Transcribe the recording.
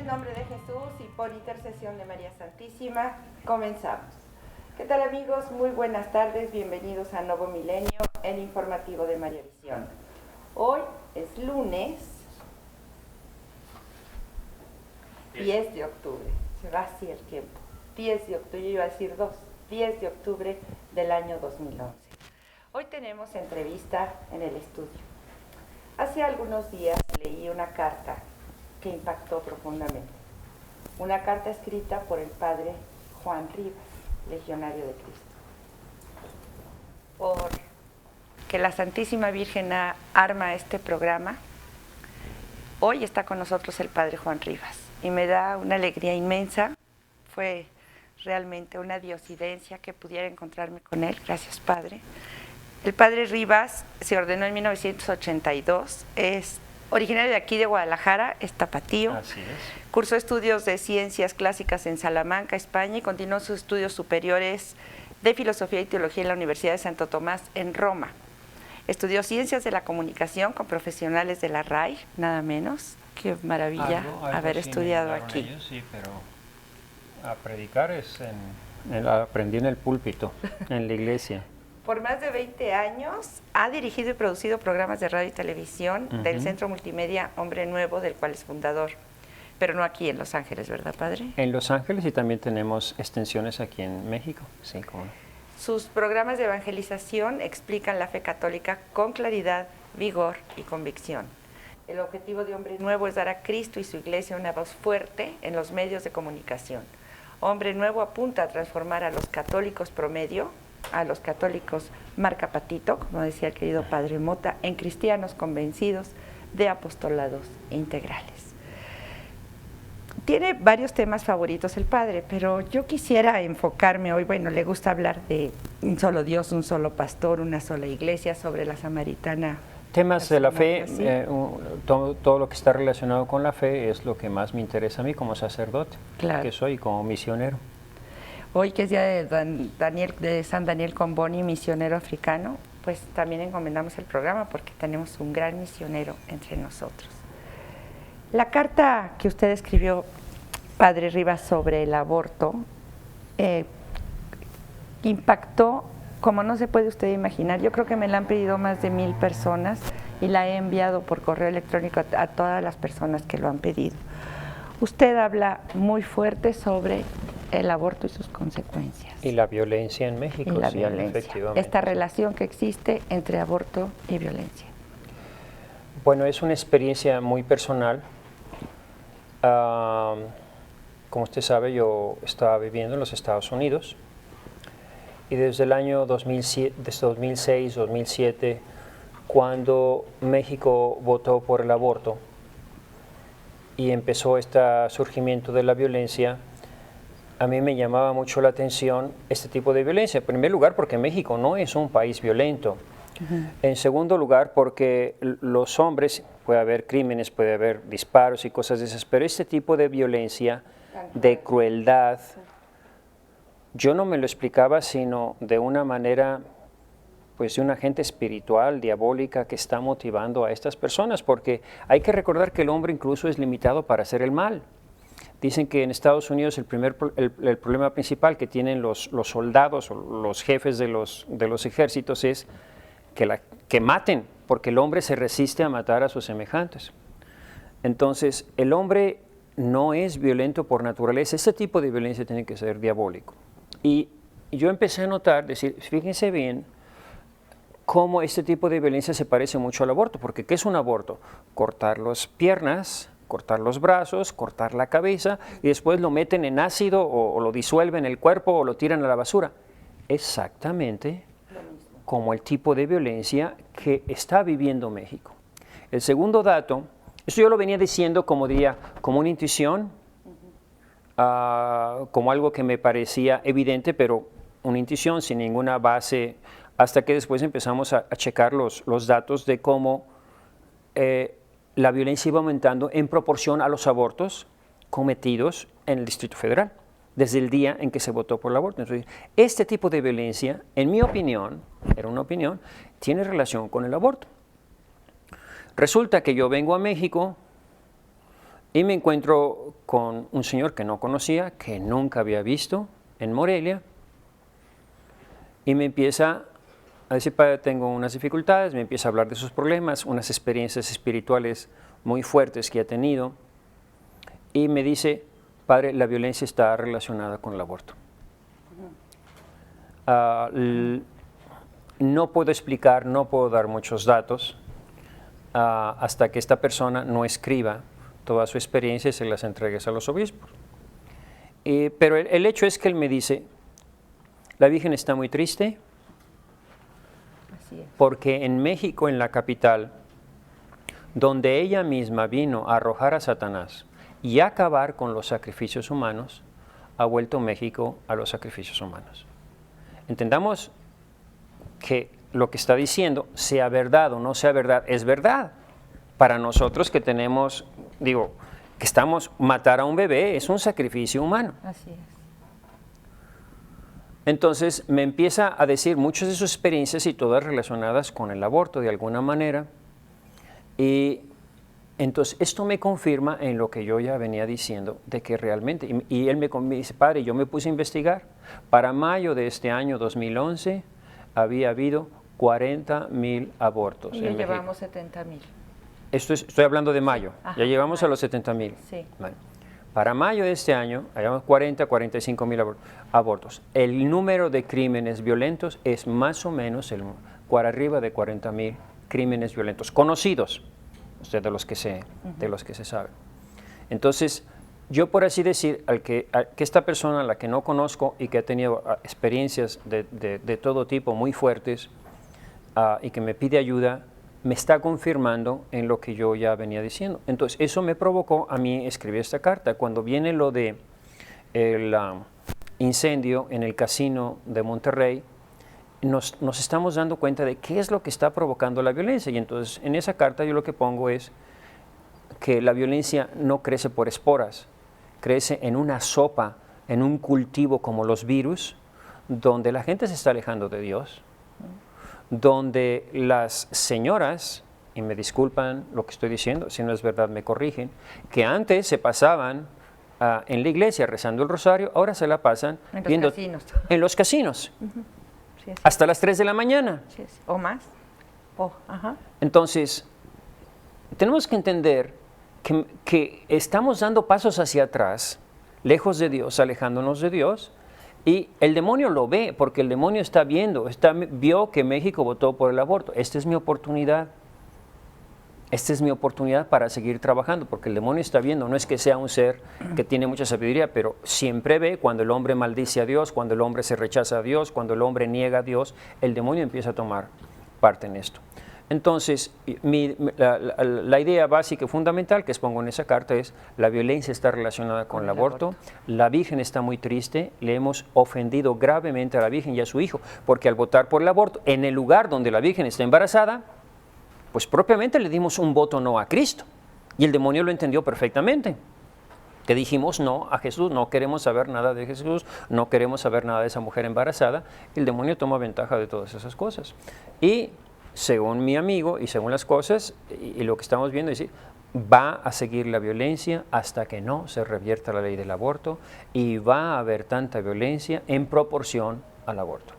el nombre de Jesús y por intercesión de María Santísima, comenzamos. ¿Qué tal, amigos? Muy buenas tardes, bienvenidos a Nuevo Milenio, el informativo de María Visión. Hoy es lunes 10 de octubre, se va así el tiempo, 10 de octubre, yo iba a decir 10 de octubre del año 2011. Hoy tenemos entrevista en el estudio. Hace algunos días leí una carta que impactó profundamente. Una carta escrita por el padre Juan Rivas, legionario de Cristo. Por que la Santísima Virgen arma este programa, hoy está con nosotros el padre Juan Rivas y me da una alegría inmensa. Fue realmente una diosidencia que pudiera encontrarme con él. Gracias, padre. El padre Rivas se ordenó en 1982, es originario de aquí de Guadalajara, es tapatío. Así es. Cursó estudios de ciencias clásicas en Salamanca, España, y continuó sus estudios superiores de filosofía y teología en la Universidad de Santo Tomás en Roma. Estudió ciencias de la comunicación con profesionales de la RAI, nada menos. Qué maravilla haber estudiado aquí. Ellos, sí, pero a predicar aprendí en el púlpito, en la iglesia. Por más de 20 años ha dirigido y producido programas de radio y televisión del Centro Multimedia Hombre Nuevo, del cual es fundador, pero no aquí en Los Ángeles, ¿verdad, padre? En Los Ángeles, y también tenemos extensiones aquí en México. Sí, cómo no. Sus programas de evangelización explican la fe católica con claridad, vigor y convicción. El objetivo de Hombre Nuevo es dar a Cristo y su Iglesia una voz fuerte en los medios de comunicación. Hombre Nuevo apunta a transformar a los católicos promedio, a los católicos marca patito, como decía el querido padre Mota, en cristianos convencidos de apostolados integrales. Tiene varios temas favoritos el padre, pero yo quisiera enfocarme hoy, bueno, le gusta hablar de un solo Dios, un solo pastor, una sola iglesia, sobre la samaritana. Temas de la fe, todo lo que está relacionado con la fe es lo que más me interesa a mí como sacerdote, claro, que soy, como misionero. Hoy, que es día de San Daniel Comboni, misionero africano, pues también encomendamos el programa porque tenemos un gran misionero entre nosotros. La carta que usted escribió, padre Rivas, sobre el aborto, impactó como no se puede usted imaginar. Yo creo que me la han pedido más de 1000 personas y la he enviado por correo electrónico a todas las personas que lo han pedido. Usted habla muy fuerte sobre el aborto y sus consecuencias. Y la violencia en México. Y la sí, violencia. Efectivamente. Esta relación que existe entre aborto y violencia. Bueno, es una experiencia muy personal. Como usted sabe, yo estaba viviendo en los Estados Unidos y desde el año 2007, desde 2006, 2007, cuando México votó por el aborto y empezó este surgimiento de la violencia, a mí me llamaba mucho la atención este tipo de violencia. En primer lugar, porque México no es un país violento. En segundo lugar, porque los hombres, puede haber crímenes, puede haber disparos y cosas de esas, pero este tipo de violencia, de crueldad, yo no me lo explicaba sino de una manera, pues de una agente espiritual, diabólica, que está motivando a estas personas, porque hay que recordar que el hombre incluso es limitado para hacer el mal. Dicen que en Estados Unidos el problema principal que tienen los soldados o los jefes de los ejércitos es que maten, porque el hombre se resiste a matar a sus semejantes. Entonces, el hombre no es violento por naturaleza. Este tipo de violencia tiene que ser diabólico. Y yo empecé a notar, decir, fíjense bien, cómo este tipo de violencia se parece mucho al aborto, porque ¿qué es un aborto? Cortar las piernas, cortar los brazos, cortar la cabeza y después lo meten en ácido o lo disuelven en el cuerpo o lo tiran a la basura. Exactamente como el tipo de violencia que está viviendo México. El segundo dato, esto yo lo venía diciendo como una intuición, como algo que me parecía evidente, pero una intuición sin ninguna base, hasta que después empezamos a checar los datos de cómo la violencia iba aumentando en proporción a los abortos cometidos en el Distrito Federal, desde el día en que se votó por el aborto. Entonces, este tipo de violencia, en mi opinión, era una opinión, tiene relación con el aborto. Resulta que yo vengo a México Y me encuentro con un señor que no conocía, que nunca había visto en Morelia, y me empieza a decir: padre, tengo unas dificultades, me empieza a hablar de sus problemas, unas experiencias espirituales muy fuertes que ha tenido, y me dice: padre, la violencia está relacionada con el aborto. No puedo explicar, no puedo dar muchos datos hasta que esta persona no escriba toda su experiencia y se las entregues a los obispos. Pero el hecho es que él me dice: la Virgen está muy triste, Así es. porque en México, en la capital, donde ella misma vino a arrojar a Satanás y a acabar con los sacrificios humanos, ha vuelto México a los sacrificios humanos. Entendamos que lo que está diciendo, sea verdad o no sea verdad, es verdad. Para nosotros que tenemos, digo, que matar a un bebé es un sacrificio humano. Así es. Entonces me empieza a decir muchas de sus experiencias y todas relacionadas con el aborto de alguna manera. Y entonces esto me confirma en lo que yo ya venía diciendo, de que realmente, y él me dice: padre, yo me puse a investigar. Para mayo de este año 2011 había habido 40,000 abortos Y en ya México. llevamos 70,000. Estoy hablando de mayo, Ajá, ya llegamos a los 70,000. Sí. Bueno, para mayo de este año, habíamos 45,000 abortos. El número de crímenes violentos es más o menos por arriba de 40,000 crímenes violentos conocidos, de los que se sabe. Entonces, yo, por así decir, que esta persona, a la que no conozco y que ha tenido experiencias de todo tipo muy fuertes y que me pide ayuda, me está confirmando en lo que yo ya venía diciendo. Entonces, eso me provocó a mí escribir esta carta. Cuando viene lo de el incendio en el casino de Monterrey, nos estamos dando cuenta de qué es lo que está provocando la violencia. Y entonces, en esa carta yo lo que pongo es que la violencia no crece por esporas, crece en una sopa, en un cultivo como los virus, donde la gente se está alejando de Dios, donde las señoras, y me disculpan lo que estoy diciendo, si no es verdad me corrigen, que antes se pasaban en la iglesia rezando el rosario, ahora se la pasan En los casinos. En los casinos, Sí, así hasta las 3 de la mañana. es. Sí, sí. O más. Ajá. Entonces, tenemos que entender que estamos dando pasos hacia atrás, lejos de Dios, alejándonos de Dios, y el demonio lo ve, porque el demonio está viendo, vio que México votó por el aborto. Esta es mi oportunidad. Esta es mi oportunidad para seguir trabajando, porque el demonio está viendo, no es que sea un ser que tiene mucha sabiduría, pero siempre ve cuando el hombre maldice a Dios, cuando el hombre se rechaza a Dios, cuando el hombre niega a Dios, el demonio empieza a tomar parte en esto. Entonces, la idea básica y fundamental que expongo en esa carta es: la violencia está relacionada con el aborto. La Virgen está muy triste, le hemos ofendido gravemente a la Virgen y a su hijo, porque al votar por el aborto, en el lugar donde la Virgen está embarazada, pues propiamente le dimos un voto no a Cristo. Y el demonio lo entendió perfectamente. Que dijimos no a Jesús, no queremos saber nada de Jesús, no queremos saber nada de esa mujer embarazada. El demonio toma ventaja de todas esas cosas. Y según mi amigo y según las cosas y lo que estamos viendo, es decir, va a seguir la violencia hasta que no se revierta la ley del aborto, y va a haber tanta violencia en proporción al aborto.